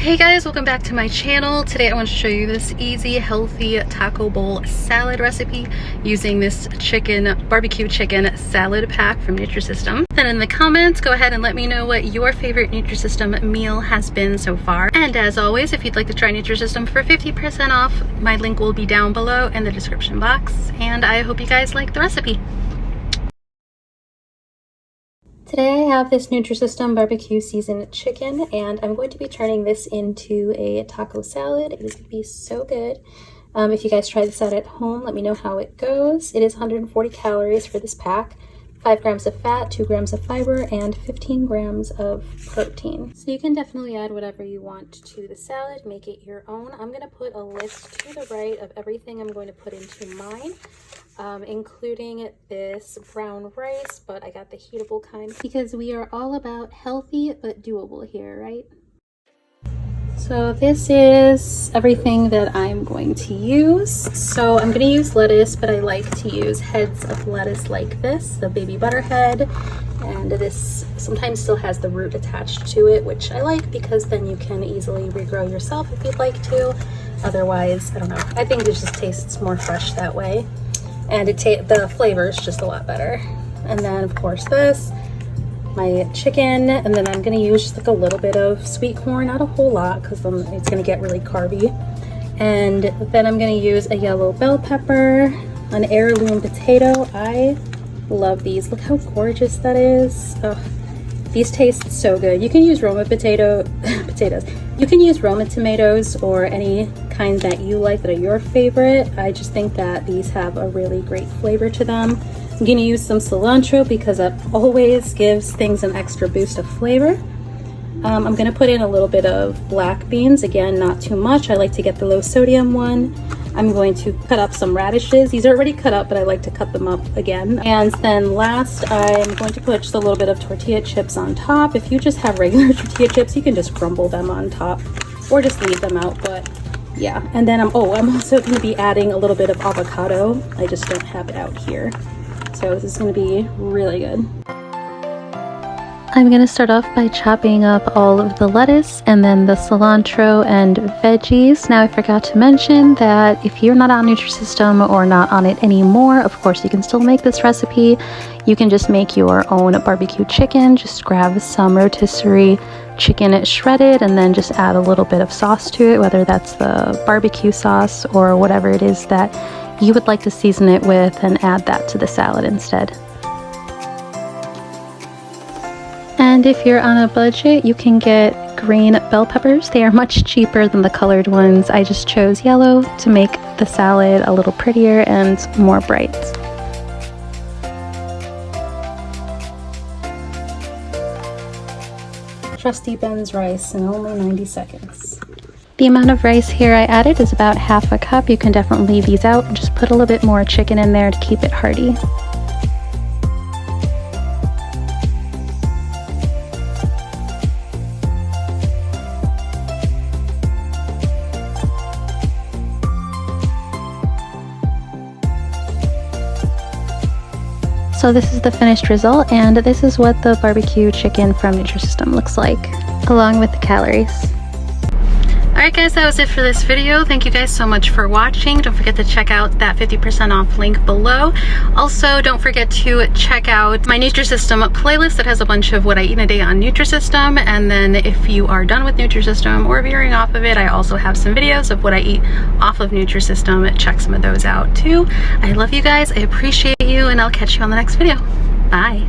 Hey guys, welcome back to my channel. Today I want to show you this easy, healthy taco bowl salad recipe using this barbecue chicken salad pack from Nutrisystem. Then in the comments, go ahead and let me know what your favorite Nutrisystem meal has been so far. And as always, if you'd like to try Nutrisystem for 50% off, my link will be down below in the description box. And I hope you guys like the recipe. Today I have this Nutrisystem barbecue seasoned chicken, and I'm going to be turning this into a taco salad. It is going to be so good. If you guys try this out at home, let me know how it goes. It is 140 calories for this pack, 5 grams of fat, 2 grams of fiber, and 15 grams of protein. So you can definitely add whatever you want to the salad, make it your own. I'm going to put a list to the right of everything I'm going to put into mine. Including this brown rice, but I got the heatable kind because we are all about healthy but doable here, right? So this is everything that I'm going to use. So I'm going to use lettuce, but I like to use heads of lettuce like this, the baby butter head, and this sometimes still has the root attached to it, which I like because then you can easily regrow yourself if you'd like to. Otherwise, I don't know, I think it just tastes more fresh that way. And the flavor is just a lot better. And then of course this, my chicken, and then I'm gonna use just like a little bit of sweet corn, not a whole lot because it's gonna get really carby. And then I'm gonna use a yellow bell pepper, an heirloom potato. I love these, look how gorgeous that is. Oh, these taste so good. You can use Roma potatoes. You can use Roma tomatoes or any kind that you like that are your favorite. I just think that these have a really great flavor to them. I'm gonna use some cilantro because that always gives things an extra boost of flavor. I'm gonna put in a little bit of black beans, again, not too much. I like to get the low sodium one. I'm going to cut up some radishes. These are already cut up, but I like to cut them up again. And then last, I'm going to put just a little bit of tortilla chips on top. If you just have regular tortilla chips, you can just crumble them on top or just leave them out, but yeah. And then I'm also going to be adding a little bit of avocado. I just don't have it out here. So this is going to be really good. I'm going to start off by chopping up all of the lettuce and then the cilantro and veggies. Now I forgot to mention that if you're not on Nutrisystem or not on it anymore, of course you can still make this recipe. You can just make your own barbecue chicken. Just grab some rotisserie chicken shredded and then just add a little bit of sauce to it, whether that's the barbecue sauce or whatever it is that you would like to season it with, and add that to the salad instead. And if you're on a budget, you can get green bell peppers. They are much cheaper than the colored ones. I just chose yellow to make the salad a little prettier and more bright. Trusty Ben's rice in only 90 seconds. The amount of rice here I added is about half a cup. You can definitely leave these out and just put a little bit more chicken in there to keep it hearty. So this is the finished result, and this is what the barbecue chicken from Nutrisystem looks like, along with the calories. Alright guys, that was it for this video. Thank you guys so much for watching. Don't forget to check out that 50% off link below. Also, don't forget to check out my Nutrisystem playlist that has a bunch of what I eat in a day on Nutrisystem. And then if you are done with Nutrisystem or veering off of it, I also have some videos of what I eat off of Nutrisystem. Check some of those out too. I love you guys. I appreciate you, and I'll catch you on the next video. Bye.